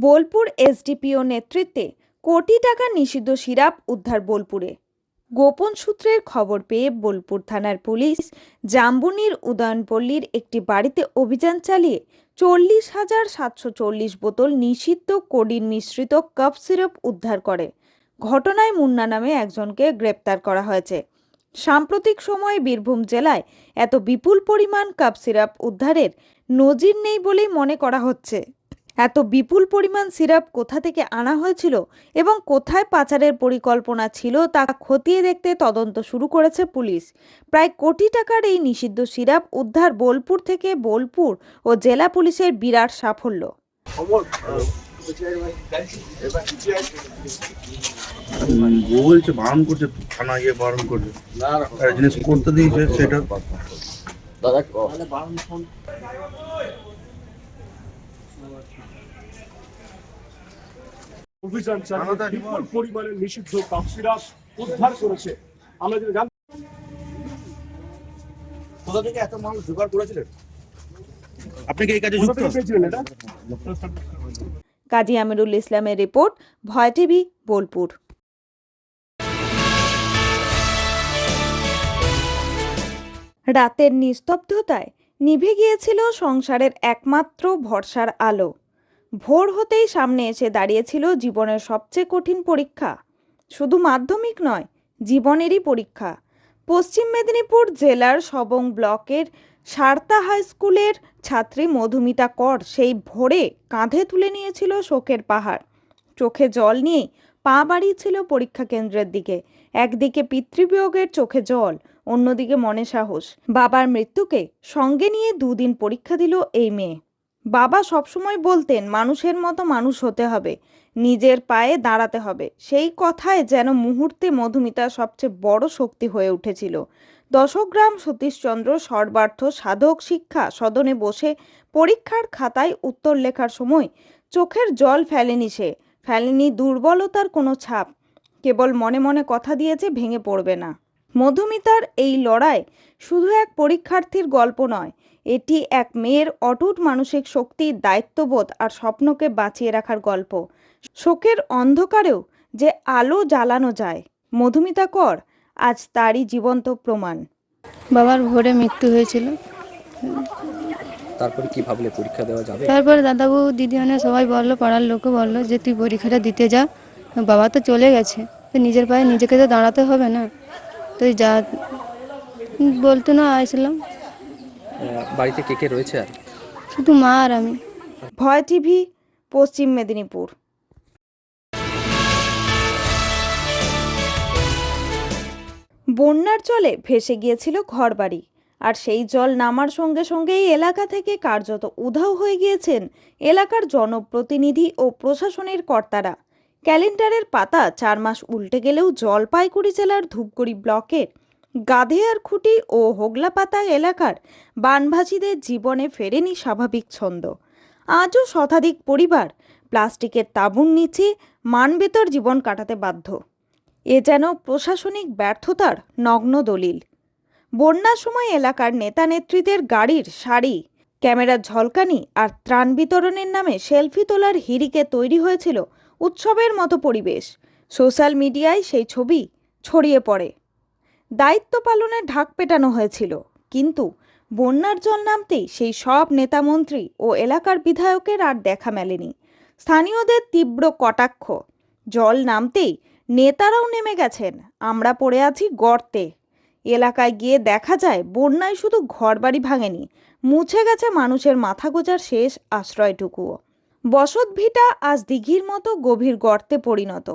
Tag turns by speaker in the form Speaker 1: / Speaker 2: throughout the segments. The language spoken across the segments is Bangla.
Speaker 1: বোলপুর এসডিপিও নেতৃত্বে কোটি টাকা নিষিদ্ধ সিরাপ উদ্ধার বোলপুরে। গোপন সূত্রের খবর পেয়ে বোলপুর থানার পুলিশ জাম্বুনির উদয়নপল্লীর একটি বাড়িতে অভিযান চালিয়ে 40,740 বোতল নিষিদ্ধ কোডিন মিশ্রিত কাপ সিরাপ উদ্ধার করে। ঘটনায় মুন্না নামে একজনকে গ্রেপ্তার করা হয়েছে। সাম্প্রতিক সময়ে বীরভূম জেলায় এত বিপুল পরিমাণ কাপ সিরাপ উদ্ধারের নজির নেই বলেই মনে করা হচ্ছে। এত বিপুল পরিমাণ সিরাপ কোথা থেকে আনা হয়েছিল এবং কোথায় পাচারের পরিকল্পনা ছিল তা খতিয়ে দেখতে তদন্ত শুরু করেছে পুলিশ। প্রায় কোটি টাকার এই নিষিদ্ধ সিরাপ উদ্ধার বোলপুর থেকে বোলপুর ও জেলা পুলিশের বিরাট সাফল্য।
Speaker 2: বলছে বারণ করছে, থানা গিয়ে বারণ করছে, জিনিস করতে দিয়েছে সেটা
Speaker 3: অভিযান চালিয়ে বিপুল পরিমাণে নিষিদ্ধ কাপ সিরাপ উদ্ধার করেছে। আমরা যদি জানতে
Speaker 2: কোথা থেকে এত মাল জোগাড় করেছিলেন, আপনি কি এই কাজে
Speaker 3: কোথা
Speaker 2: যুক্ত?
Speaker 3: থেকে পেয়েছিলেন এটা?
Speaker 1: কাজী আমিরুল ইসলামের রিপোর্ট, ভয় টিভি, বোলপুর। রাতের নিস্তব্ধতায় নিভে গিয়েছিল সংসারের একমাত্র ভরসার আলো। ভোর হতেই সামনে এসে দাঁড়িয়েছিল জীবনের সবচেয়ে কঠিন পরীক্ষা। শুধু মাধ্যমিক নয়, জীবনেরই পরীক্ষা। পশ্চিম মেদিনীপুর জেলার সবং ব্লকের সারতা হাই স্কুলের ছাত্রী মধুমিতা কর সেই ভোরে কাঁধে তুলে নিয়েছিল শোকের পাহাড়। চোখে জল নিয়ে পা বাড়িয়েছিল পরীক্ষা কেন্দ্রের দিকে। একদিকে পিতৃবিয়োগের চোখে জল, অন্যদিকে মনে সাহস। বাবার মৃত্যুকে সঙ্গে নিয়ে দুদিন পরীক্ষা দিল এই মেয়ে। বাবা সবসময় বলতেন, মানুষের মতো মানুষ হতে হবে, নিজের পায়ে দাঁড়াতে হবে। সেই কথায় যেন মুহূর্তে মধুমিতার সবচেয়ে বড় শক্তি হয়ে উঠেছিল। দশগ্রাম সতীশচন্দ্র সর্বার্থ সাধক শিক্ষা সদনে বসে পরীক্ষার খাতায় উত্তর লেখার সময় চোখের জল ফেলেনি সে, ফেলেনি দুর্বলতার কোনো ছাপ। কেবল মনে মনে কথা দিয়েছে ভেঙে পড়বে না। মধুমিতার এই লড়াই শুধু এক পরীক্ষার্থীর গল্প নয়, এটি এক মেয়ের অটুট মানসিক শক্তির, দায়িত্ববোধ আর স্বপ্নকে বাঁচিয়ে রাখার গল্প। শোকের অন্ধকারেও যে আলো জ্বালানো যায়, মধুমিতা কর আজ তারই জীবন্ত প্রমাণ।
Speaker 4: বাবার ভোরে মৃত্যু হয়েছিল।
Speaker 5: তারপরে কি ভাবলে পরীক্ষা দেওয়া যাবে?
Speaker 4: তারপরে দাদাবু দিদিমানে সবাই বললো, পাড়ার লোকও বললো যে তুই পরীক্ষাটা দিতে যা, বাবা তো চলে গেছে, তো নিজের পায়ে নিজেকে তো দাঁড়াতে হবে না, তুই যা বলতো না। আসলাম।
Speaker 5: বাড়িতে কে কে রয়েছে? আর
Speaker 4: শুধু মা আর আমি।
Speaker 1: ভয় টিভি, পশ্চিম মেদিনীপুর। বন্যার জলে ভেসে গিয়েছিল ঘরবাড়ি, আর সেই জল নামার সঙ্গে সঙ্গেই এলাকা থেকে কার্যত উধাও হয়ে গিয়েছেন এলাকার জনপ্রতিনিধি ও প্রশাসনের কর্তারা। ক্যালেন্ডারের পাতা 4 মাস উল্টে গেলেও জলপাইগুড়ি জেলার ধূপগুড়ি ব্লকের গাধেয়ারখুঁটি ও হোগলাপাতা এলাকার বানভাসীদের জীবনে ফেরেনি স্বাভাবিক ছন্দ। আজও শতাধিক পরিবার প্লাস্টিকের তাঁবুর নিচে মানবেতর জীবন কাটাতে বাধ্য। এ যেন প্রশাসনিক ব্যর্থতার নগ্ন দলিল। বন্যার সময় এলাকার নেতা নেত্রীদের গাড়ির সারি, ক্যামেরার ঝলকানি আর ত্রাণ বিতরণের নামে সেলফি তোলার হিড়িকে তৈরি হয়েছিল উৎসবের মতো পরিবেশ। সোশ্যাল মিডিয়ায় সেই ছবি ছড়িয়ে পড়ে। দায়িত্ব পালনের ঢাক পেটানো হয়েছিল, কিন্তু বন্যার জল নামতেই সেই সব নেতামন্ত্রী ও এলাকার বিধায়কের আর দেখা মেলেনি। স্থানীয়দের তীব্র কটাক্ষ, জল নামতেই নেতারাও নেমে গেছেন, আমরা পড়ে আছি গর্তে। এলাকায় গিয়ে দেখা যায় বন্যায় শুধু ঘরবাড়ি ভাঙেনি, মুছে গেছে মানুষের মাথা গোজার শেষ আশ্রয়টুকুও। বসতভিটা আজ দিঘির মতো গভীর গর্তে পরিণত।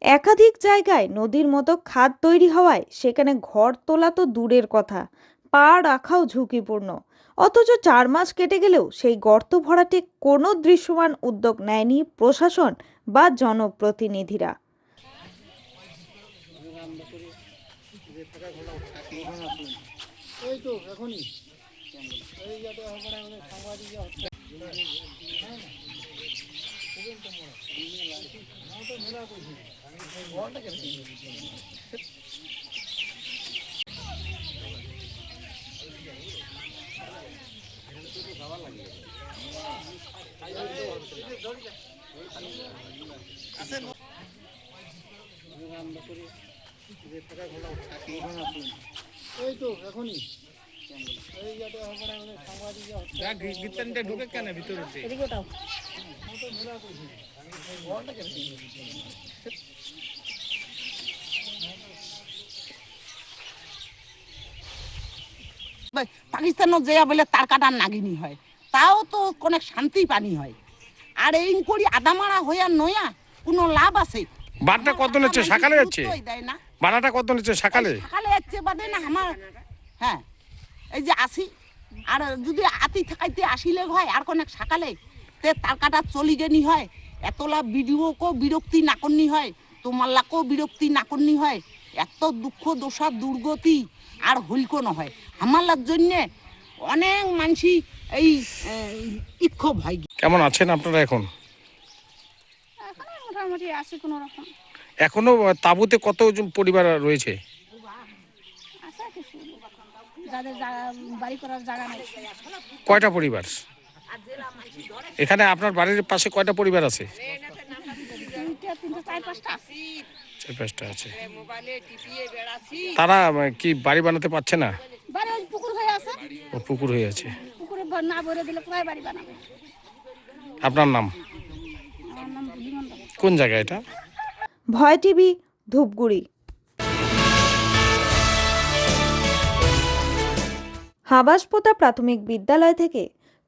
Speaker 1: একাধিক জায়গায় নদীর মতো খাদ তৈরি হওয়ায় সেখানে ঘর তোলা তো দূরের কথা, পা রাখাও ঝুঁকিপূর্ণ। অথচ 4 মাস কেটে গেলেও সেই গর্ত ভরাটে কোনো দৃশ্যমান উদ্যোগ নেয়নি প্রশাসন বা জনপ্রতিনিধিরা।
Speaker 6: পাকিস্তানও যে বলে তার কাটার নাগিনী হয়, তাও তো অনেক শান্তি পানি হয়। আর এই করি আদামারা হইয়া নয়া কোনো লাভ আছে?
Speaker 3: বারটা কত নিচ্ছে? সকালে যাচ্ছে
Speaker 6: দেয় না,
Speaker 3: ভাড়াটা কত নিচ্ছে সকালে?
Speaker 6: সকালে যাচ্ছে বাদে না আমার। হ্যাঁ, এই যে আসি, আর যদি আতি থাকাইতে আসিলে হয় আর অনেক সকালে তে তার কাটা চলি গেনি হয়, এতলা ভিডিওকেও বিরক্তি না করনি হয়, তোমার লাকেও বিরক্তি না করনি হয়, এত দুঃখ দশা দুর্গতি আর হইলকো না হয়। আমার জন্যে অনেক মানুষই এই ইক্ষোভ হয়।
Speaker 3: কেমন আছেন আপনারা এখন?
Speaker 7: এখন মোটামুটি আছে কোনো রকম,
Speaker 3: এখনো তাঁবুতে কতজন পরিবার রয়েছে?
Speaker 7: আছে কিছু যাদের বাড়ি করার জায়গা নেই।
Speaker 3: কয়টা পরিবার এখানে? আপনার বাড়ির পাশে কয়টা পরিবার আছে?
Speaker 7: 2, 3, 4, 5টা আছে।
Speaker 3: 4-5টা আছে। তারা কি বাড়ি বানাতে পারছে না?
Speaker 7: বাড়ি ওই পুকুর হয়ে আছে,
Speaker 3: ও পুকুর হয়ে আছে।
Speaker 7: পুকুরে না ভরে দিলে কোথায় বাড়ি বানাবে?
Speaker 3: আপনার নাম?
Speaker 7: আমার নাম বুলি মণ্ডল।
Speaker 3: কোন জায়গা এটা?
Speaker 1: ভয় টিভি, ধূপগুড়ি। হাবাসপোতা প্রাথমিক বিদ্যালয় থেকে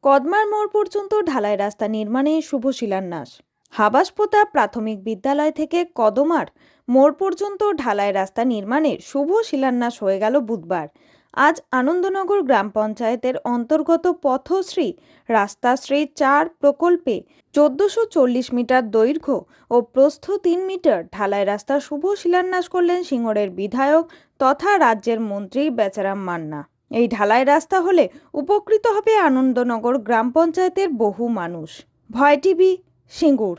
Speaker 1: কদমার মোড় পর্যন্ত ঢালাই রাস্তা নির্মাণে শুভ শিলান্যাস। হাবাসপোতা প্রাথমিক বিদ্যালয় থেকে কদমার মোড় পর্যন্ত ঢালাই রাস্তা নির্মাণের শুভ শিলান্যাস হয়ে গেল বুধবার। আজ আনন্দনগর গ্রাম পঞ্চায়েতের অন্তর্গত পথশ্রী রাস্তাশ্রী 4 প্রকল্পে 1440 মিটার দৈর্ঘ্য ও প্রস্থ 3 মিটার ঢালাই রাস্তার শুভ শিলান্যাস করলেন সিঙ্গুরের বিধায়ক তথা রাজ্যের মন্ত্রী বেচারাম মান্না। এই ঢালাই রাস্তা হলে উপকৃত হবে আনন্দনগর গ্রাম পঞ্চায়েতের বহু মানুষ। ভয় টিভি, সিঙ্গুর।